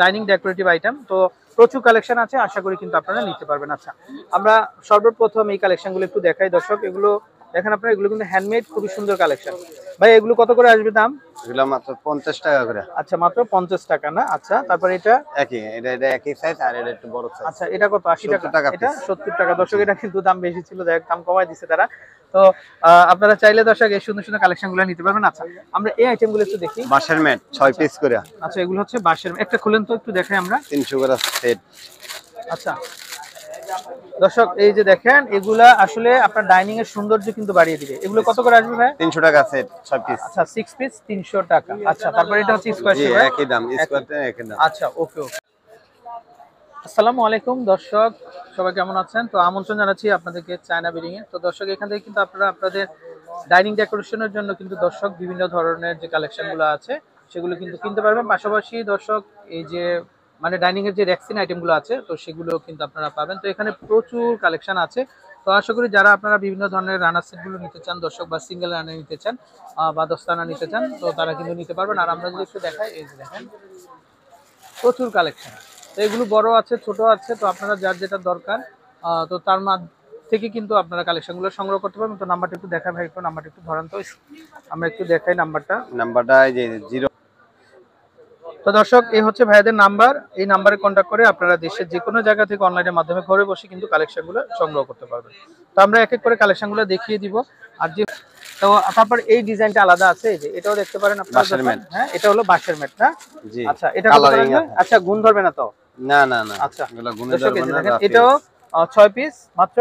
Dining decorative item তো প্রচুর collection আছে, আশা করি কিন্তু আপনারা নিতে পারবেন। আচ্ছা, আমরা সর্বপ্রথম এই কালেকশনগুলো একটু দেখাই দর্শক। এগুলো দেখেন আপনারা, এগুলো কিন্তু হ্যান্ডমেড, খুবই সুন্দর কালেকশন। ভাই এগুলো কত করে আসবে দাম? এগুলো মাত্র 50 টাকা করে। আচ্ছা, মাত্র 50 টাকা না? আচ্ছা, তারপর এটা এটা একই সাইজ, আর এটা একটু বড় সাইজ। আচ্ছা, এটা কত? 80 টাকা। এটা 70 টাকা। দর্শক এটা কিন্তু দাম বেশি ছিল, দেখ দাম কমায় দিছে তারা। তো আপনারা চাইলে দর্শক এই সুন্দর সুন্দর কালেকশনগুলো নিতে পারবেন। আচ্ছা, আমরা এই আইটেমগুলো একটু দেখি। বাঁশের ম্যাট 6 পিস করে। আচ্ছা, এগুলো হচ্ছে বাঁশের। একটা খুলেন তো, একটু দেখাই আমরা। 300 করে সেট। আচ্ছা দর্শক, এই যে দেখেন, এগুলা আসলে আপনার ডাইনিং এর সৌন্দর্য কিন্তু বাড়িয়ে দিবে। এগুলো কত করে আসবে ভাই? 300 টাকা সেট 6 পিস। আচ্ছা, 6 পিস 300 টাকা। আচ্ছা, তারপর এটা হচ্ছে স্কয়ার শেপ। একই দাম, স্কয়ারটা একই দাম। আচ্ছা, ওকে ওকে। আসসালামু আলাইকুম দর্শক, সবাই কেমন আছেন? তো আমন্ত্রণ জানাচ্ছি আপনাদেরকে চায়না বিল্ডিং এ। তো দর্শক, এখান থেকে কিন্তু আপনারা আপনাদের ডাইনিং ডেকোরেশনের জন্য কিন্তু দর্শক বিভিন্ন ধরনের যে কালেকশনগুলো আছে সেগুলো কিন্তু কিনতে পারবেন। পাশাপাশি দর্শক, এই যে মানে ডাইনিং এর যে রেক্সিন আইটেমগুলো আছে তো সেগুলো কিন্তু আপনারা পাবেন। তো এখানে প্রচুর কালেকশন আছে। তো আশা করি যারা আপনারা বিভিন্ন ধরনের রানার সেটগুলো নিতে চান দর্শক, বা সিঙ্গেল রানার নিতে চান বা দস্তানা নিতে চান, তো তারা কিন্তু নিতে পারবেন। আর আমরা যদি একটু দেখাই, এই যে দেখেন প্রচুর কালেকশন। তো এগুলো বড় আছে, ছোট আছে, তো আপনারা যার যেটা দরকার তো তার থেকে কিন্তু আপনারা কালেকশনগুলো সংগ্রহ করতে পারবেন। তো নাম্বারটা একটু দেখাই ভাই, একটু নাম্বারটা একটু ধরেন তো, আমরা একটু দেখাই নাম্বারটা। এই যে 0। তো দর্শক, এই হচ্ছে ভাইয়াদের নাম্বার। এই নাম্বারে কন্ট্যাক্ট করে আপনারা দেশের যে কোনো জায়গা থেকে অনলাইনের মাধ্যমে ঘরে বসে কিন্তু কালেকশনগুলো সংগ্রহ করতে পারবেন। তো আমরা এক এক করে কালেকশনগুলো দেখিয়ে দিব। আর যে তো তারপর এই ডিজাইনটা আলাদা আছে, এই যে এটাও দেখতে পারেন আপনারা। হ্যাঁ, এটা হলো বাঁশের ম্যাট না? জি। আচ্ছা, এটা কত করে? আচ্ছা, গুণ ধরবে না তো? না না না। আচ্ছা, এগুলো গুণে ধরবে না। দেখেন এটাও 6 পিস মাত্র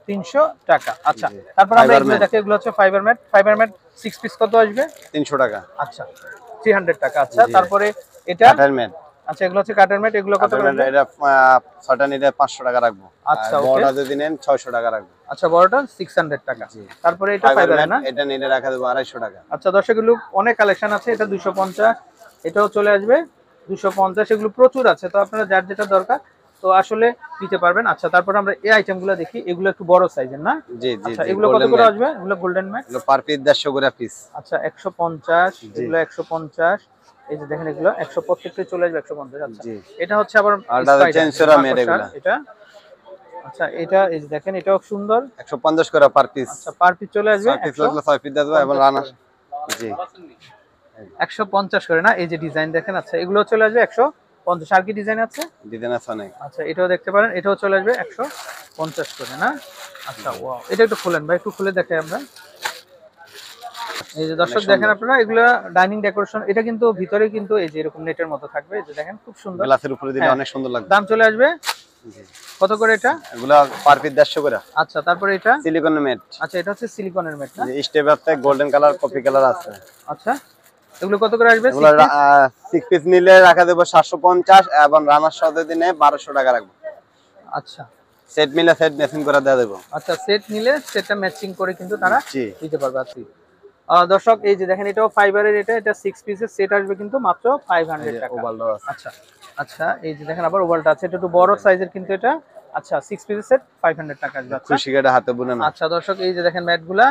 300 টাকা। আচ্ছা, তারপর আমরা এগুলো দেখি, এগুলো হচ্ছে fibre mat. Fibre mat 6 piece কত আসবে? 300 টাকা। আচ্ছা, 300 টাকা। আচ্ছা, তারপরে এটা কাঠের ম্যাট। আচ্ছা, এগুলো হচ্ছে কাঠের ম্যাট। এগুলো কত করে? এটা 6টা নিলে 500 টাকা রাখবো। আচ্ছা, ওকে। বড়টা যদি নেন 600 টাকা রাখবো। আচ্ছা, বড়টা 600 টাকা। তারপরে এটা ফাইবার না? এটা নিলে রাখা দেবো 250 টাকা। আচ্ছা দর্শক, এগুলো অনেক কালেকশন আছে। এটা 250, এটাও চলে আসবে 250। এগুলো প্রচুর আছে, তো আপনারা যার যেটা দরকার তো আসলে নিতে পারবেন। আচ্ছা, তারপর আমরা এই আইটেমগুলো দেখি। এগুলো একটু বড় সাইজের না? জি জি। আচ্ছা, এগুলো কত করে আসবে? এগুলো গোল্ডেন ম্যাট। এগুলো পার পিস 150 করে পিস। আচ্ছা, 150। এগুলো 150। এই যে দেখেন, এগুলো 100 প্রত্যেকটা চলে আসবে 150। আচ্ছা, এটা হচ্ছে আবার এটা। আচ্ছা, এটা এই যে দেখেন, এটাও সুন্দর। 150 করে পার পিস। আচ্ছা, পার পিস চলে আসবে 6 পিস দেব এবং রানা। জি, 150 করে না? এই যে ডিজাইন দেখেন। আচ্ছা, এগুলো চলে আসবে 150। আর কি ডিজাইন আছে? ডিজাইন আছে অনেক। আচ্ছা, এটাও দেখতে পারেন, এটাও চলে আসবে 150 করে না? আচ্ছা, ওয়াও, এটা একটু খুলেন ভাই, একটু খুলে দেখাই আমরা। এই যে দর্শক দেখেন আপনারা, এগুলো ডাইনিং ডেকোরেশন। এটা কিন্তু ভিতরে কিন্তু এই যে এরকম নেটের মতো থাকবে। এই যে দেখেন, খুব সুন্দর। গ্লাসের উপরে দিলে অনেক সুন্দর লাগবে। দাম চলে আসবে কত করে এটা? এগুলো পার পিস 150 করে। আচ্ছা, তারপরে এটা সিলিকনের ম্যাট। আচ্ছা, এটা হচ্ছে সিলিকনের ম্যাট না? স্টেপ আছে, গোল্ডেন কালার, কফি কালার আছে। আচ্ছা, এগুলো কত করে আসবে? 6 পিস নিলে রাখা দেব 750 এবং রানার সাথে দিনে 1200 টাকা রাখবো। আচ্ছা, সেট মিলে সেট ম্যাচিং করে দেয়া দেব। আচ্ছা, সেট নিলে সেটটা ম্যাচিং করে কিন্তু তারা দিতে পারবে। আচ্ছা দর্শক, এই যে দেখেন, এটাও ফাইবারের। এটা 6 পিসের সেট আসবে কিন্তু মাত্র 500 টাকা। আচ্ছা আচ্ছা, এই যে দেখেন আবার ওভালটা আছে, এটা একটু বড় সাইজের কিন্তু এটা। আচ্ছা, 6 পিসের সেট 500 টাকা আসবে। কুশি কাটা হাতে বুনানো। আচ্ছা দর্শক, এই যে দেখেন ম্যাটগুলা,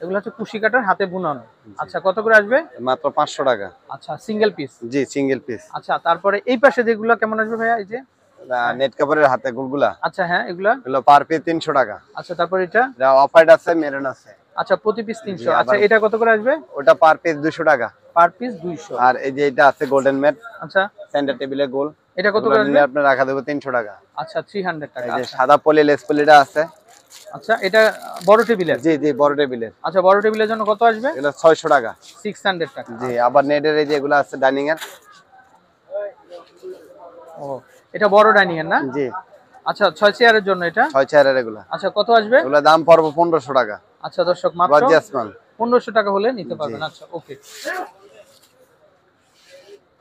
এগুলো হচ্ছে কুশি কাটার হাতে বুনানো। আচ্ছা, কত করে আসবে? মাত্র 500 টাকা। আচ্ছা, সিঙ্গেল পিস? জি, সিঙ্গেল পিস। আচ্ছা, তারপরে এই পাশে যেগুলো কেমন আসবে ভাইয়া? এই যে নেট কাপড়ের হাতে গুলগুলা। আচ্ছা, হ্যাঁ, এগুলো পার পিস 300 টাকা। আচ্ছা, তারপর এটা অফ হোয়াইট আছে, মেরুন আছে। আচ্ছা, প্রতি পিস 300। আচ্ছা, এটা কত করে আসবে? ওটা পার পিস 200 টাকা। Per piece 200। আর এই যে এটা আছে গোল্ডেন ম্যাট। আচ্ছা, সেন্টার টেবিলে গোল। এটা কত করে আসবে? আপনি রাখা দেব 300 টাকা। আচ্ছা, 300 টাকা। এই যে সাদা পলি লেস পলিটা আছে। আচ্ছা, এটা বড় টেবিলের? জি জি, বড় টেবিলের। আচ্ছা, বড় টেবিলের জন্য কত আসবে? এটা 600 টাকা। 600 টাকা। জি, আবার নেটের এই যে এগুলো আছে ডাইনিং এর। ও, এটা বড় ডাইনিং এর না? জি। আচ্ছা, 6 চেয়ারের জন্য এটা? 6 চেয়ারের এগুলো। আচ্ছা, কত আসবে? এগুলো দাম পড়বে 1500 টাকা। আচ্ছা দর্শক, মাত্র 1500 টাকা হলে নিতে পারবেন। আচ্ছা, ওকে।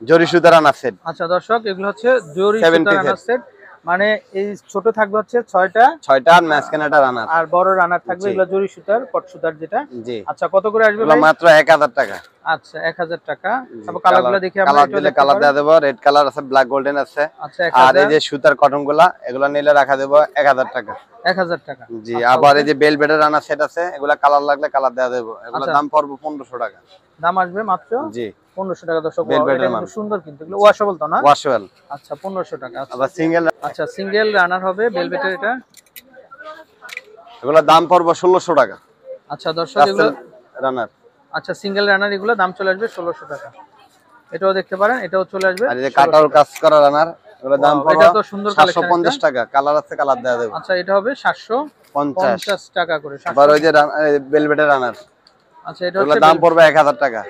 জরি সুতা রানার সেট। আচ্ছা দর্শক, এগুলো হচ্ছে জরি সুতা রানার সেট। মানে এই ছোট থাকবে হচ্ছে 6টা আর মাঝখানেটা রানার, আর বড় রানার থাকবে। এগুলো জরি সুতার, পট সুতার যেটা। জি। আচ্ছা, কত করে আসবে? মাত্র 1000 টাকা। আচ্ছা 1000 টাকা। তারপর কালারগুলো দেখি আমরা, কালার দিলে কালার দেয়া দেব, রেড কালার আছে, ব্ল্যাক গোল্ডেন আছে। আচ্ছা আর এই 1000, যে সুতার কটন গুলা এগুলা নিলে রাখা দেব 1000 টাকা। 1000 টাকা। জি, আচ্ছা, আবার ওকে। এই যে বেলভেটের রানা সেট আছে, এগুলা কালার লাগলে কালার দেয়া দেব, এগুলা আচ্ছা। দাম পড়বে 1500 টাকা। দাম আসবে মাত্র জি, 1500 টাকা। দর্শক Velvet এটা এর মাল। কিন্তু সুন্দর, কিন্তু এগুলো ওয়াশেবল তো না? ওয়াশেবল। আচ্ছা 1500 টাকা। আচ্ছা আবার সিঙ্গেল, আচ্ছা সিঙ্গেল রানার হবে ভেলভেটের এটা। এগুলা দাম পড়বে 1600 টাকা। আচ্ছা দর্শক এগুলো, রানার। আচ্ছা সিঙ্গেল রানার এগুলো দাম চলে আসবে 1600 টাকা। এটাও দেখতে পারেন, এটাও চলে আসবে। আর এই যে কাটার কাজ করা রানার, এগুলা দাম পড়বে এটা তো সুন্দর কালেকশন। 750 টাকা। কালার আছে, কালার দেয়া দেব। আচ্ছা এটা হবে 750 টাকা করে। আবার ওই যে বেলভেটের রানার, আচ্ছা এটা এগুলা হচ্ছে দাম পড়বে 1000 টাকা।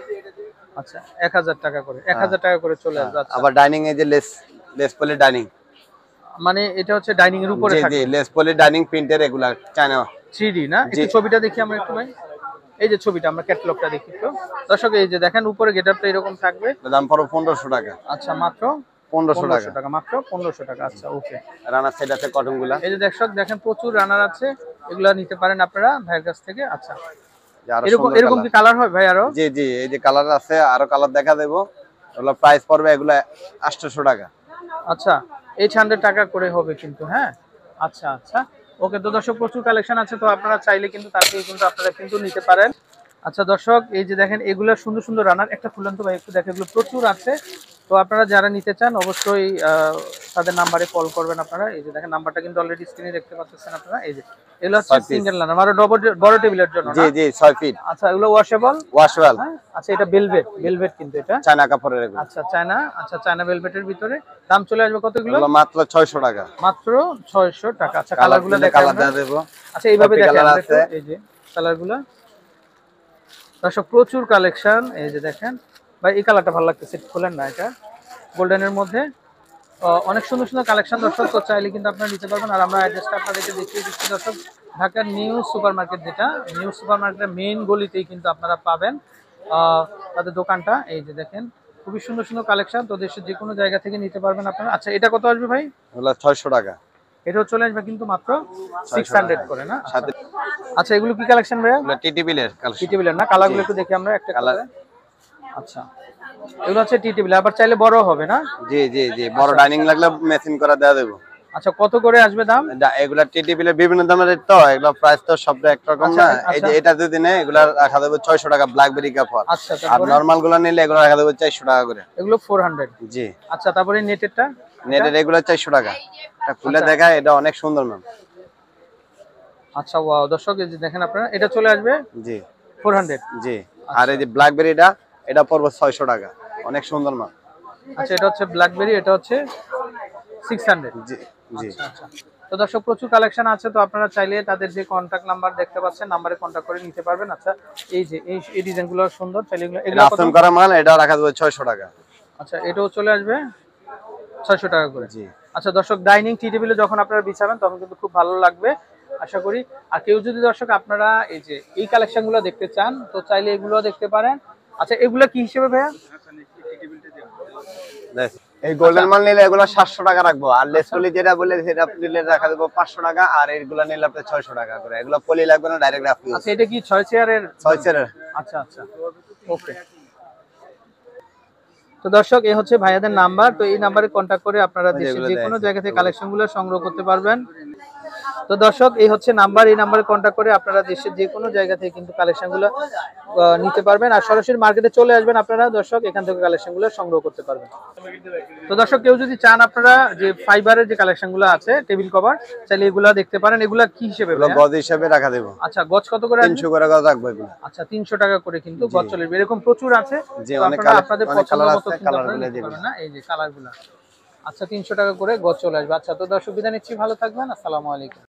আচ্ছা 1000 টাকা করে, 1000 টাকা করে চলে আসবে। আচ্ছা আবার ডাইনিং এই যে লেস পলি ডাইনিং, মানে এটা হচ্ছে ডাইনিং এর উপরে জি থাকে। জি, লেস পলি ডাইনিং প্রিন্টের, এগুলা চায়না 3D না? একটু ছবিটা দেখি আমরা একটু ভাই। এই যে ছবিটা, আমরা ক্যাটালগটা দেখি তো। দর্শক এই যে দেখেন উপরে গেটআপটা এরকম থাকবে। দাম পড়বে 1500 টাকা। আচ্ছা মাত্র 1500 টাকা। মাত্র 1500 টাকা। আচ্ছা ওকে। রানার সেট আছে কটন গুলা। এই যে দর্শক দেখেন প্রচুর রানার আছে, এগুলা নিতে পারেন আপনারা ভাইয়ের কাছ থেকে। আচ্ছা যে আরো এরকম সুন্দর এরকম কি কালার হয় ভাই আরো? জি জি, এই যে কালার আছে, আরো কালার দেখা দেব। এগুলো প্রাইস পড়বে এগুলা 800 টাকা। আচ্ছা 800 টাকা করে হবে কিন্তু, হ্যাঁ। আচ্ছা আচ্ছা ওকে। তো দর্শক প্রচুর কালেকশন আছে, তো আপনারা চাইলে কিন্তু তার থেকে কিন্তু আপনারা কিন্তু নিতে পারেন। আচ্ছা দর্শক এই যে দেখেন এগুলো সুন্দর সুন্দর রানার, একটা খুলেন তো ভাই একটু দেখেন, এগুলো প্রচুর আছে। তো আপনারা যারা নিতে চান অবশ্যই তাদের নাম্বারে কল করবেন আপনারা। এই যে দেখেন নাম্বারটা কিন্তু অলরেডি স্ক্রিনে দেখতে পাচ্ছেন আপনারা। এই যে এগুলো হচ্ছে সিঙ্গেল রানার, আরো বড় টেবিলের জন্য জি না? জি, 6 ফিট। আচ্ছা এগুলো ওয়াশেবল। ওয়াশেবল। হ্যাঁ আচ্ছা এটা ভেলভেট, ভেলভেট কিন্তু এটা চায়না কাপড়ের এগুলো। আচ্ছা চায়না, আচ্ছা চায়না ভেলভেটের ভিতরে। দাম চলে আসবে কতগুলো? এগুলো মাত্র 600 টাকা। মাত্র 600 টাকা। আচ্ছা কালারগুলো দেখেন কালার আমরা। দেয়া দেব। আচ্ছা এইভাবে কপি দেখেন কালার আমরা একটু, আছে। এই যে কালারগুলো। দর্শক প্রচুর কালেকশন, এই যে দেখেন ভাই এই কালারটা ভালো লাগতেছে, খোলেন না, এটা গোল্ডেনের মধ্যে। অনেক সুন্দর সুন্দর কালেকশন দর্শক, তো চাইলে কিন্তু আপনারা নিতে পারবেন। আর আমরা অ্যাড্রেসটা আপনাদেরকে দেখিয়ে দিচ্ছি দর্শক, ঢাকার নিউ সুপার মার্কেট, যেটা নিউ সুপার মার্কেটের মেইন গলিতেই কিন্তু আপনারা পাবেন তাদের দোকানটা। এই যে দেখেন খুবই সুন্দর সুন্দর কালেকশন, তো দেশের যে কোনো জায়গা থেকে নিতে পারবেন আপনারা। আচ্ছা এটা কত আসবে ভাই? এগুলো 600 টাকা। এটাও চলে আসবে কিন্তু মাত্র 600 করে না? সাথে আচ্ছা এগুলো কি কালেকশন ভাইয়া? এগুলো টিটি বিলের কালেকশন। টি টেবিলের না? কালারগুলো একটু দেখি আমরা একটা কালার। কালার। আচ্ছা এগুলো হচ্ছে টি টেবিল, আবার চাইলে বড় হবে না? জি জি জি, বড় ডাইনিং লাগলে মেশিন করা দেয়া দেব। আচ্ছা কত করে আসবে দাম? এগুলা টিটি বিলের বিভিন্ন দামের রেট, তো এগুলো প্রাইস তো সব একরকম আচ্ছা, না। এই আচ্ছা। যে এটা যদি নেয় এগুলা রাখা দেব 600 টাকা ব্ল্যাকবেরি কাপড়। আচ্ছা আর তারপরে নরমাল গুলো নিলে এগুলো রাখা দেব 400 টাকা করে। এগুলো 400। জি। আচ্ছা তারপরে নেটেরটা? নেটের এগুলো 400 টাকা। এটা খুলে আচ্ছা। দেখায়, এটা অনেক সুন্দর ম্যাম। আচ্ছা ওয়াও দর্শক এই যে দেখেন আপনারা, এটা চলে আসবে জি 400। জি। আর এই যে ব্ল্যাকবেরিটা, এটা পড়বে 600 টাকা। অনেক সুন্দর ম্যাম। আচ্ছা এটা হচ্ছে ব্ল্যাকবেরি, এটা হচ্ছে 600। জি জি। আচ্ছা আচ্ছা। তো দর্শক প্রচুর কালেকশন আছে, তো আপনারা চাইলে তাদের যে কন্টাক্ট নাম্বার দেখতে পাচ্ছেন, নাম্বারে কন্টাক্ট করে নিতে পারবেন। আচ্ছা এই যে এই ডিজাইনগুলো সুন্দর, চাইলে এগুলো এটা এগুলো কত? আফটার করা মাল, এটা রাখা দেব 600 টাকা। আচ্ছা এটাও চলে আসবে 600 টাকা করে। জি। আচ্ছা দর্শক ডাইনিং টি টেবিলে যখন আপনারা বিছাবেন তখন কিন্তু খুব ভালো লাগবে আশা করি। আর কেউ যদি দর্শক আপনারা এই যে এই কালেকশনগুলো দেখতে চান, তো চাইলে এগুলো দেখতে পারেন। আচ্ছা এগুলো কি হিসেবে ভাইয়া? এই গোল্ডেন মাল নিলে এগুলো 700 টাকা রাখবো। আর লেস পলি যেটা বলে সেটা নিলে রাখা দেব 500 টাকা। আর এগুলো নিলে আপনি 600 টাকা করে। এগুলো পলি লাগবে না, ডাইরেক্ট রাখবো। আচ্ছা এটা কি 6 চেয়ারের? 6 চেয়ারের। আচ্ছা আচ্ছা ওকে। তো দর্শক এই হচ্ছে ভাইয়াদের নাম্বার, তো এই নাম্বারে কন্টাক্ট করে আপনারা দেশের যে কোনো জায়গা থেকে কালেকশনগুলো সংগ্রহ করতে পারবেন। তো দর্শক এই হচ্ছে নাম্বার, এই নাম্বারে কন্টাক্ট করে আপনারা দেশের যে কোনো জায়গা থেকে কিন্তু কালেকশনগুলো নিতে পারবেন। আর সরাসরি মার্কেটে চলে আসবেন আপনারা দর্শক, এখান থেকে কালেকশনগুলো সংগ্রহ করতে পারবেন। তো দর্শক কেউ যদি চান আপনারা যে ফাইবারের যে কালেকশনগুলো আছে টেবিল কভার, চাইলে এগুলা দেখতে পারেন। এগুলা কি হিসেবে? এগুলো গজ হিসাবে রাখা দেব। আচ্ছা গজ কত করে? 300 করে গজ রাখবো এগুলো। আচ্ছা 300 টাকা করে কিন্তু গজ চলে যাবে। এরকম প্রচুর আছে, জি, তো অনেক আপনারা আপনাদের অনেক পছন্দ কালার মতো আছে, কিন্তু কালার আপনারা গুলো নিতে যেগুলো। পারবেন না? এই যে কালারগুলো। আচ্ছা 300 টাকা করে গজ চলে আসবে। আচ্ছা তো দর্শক বিদায় নিচ্ছি, ভালো থাকবেন, আসসালামু আলাইকুম।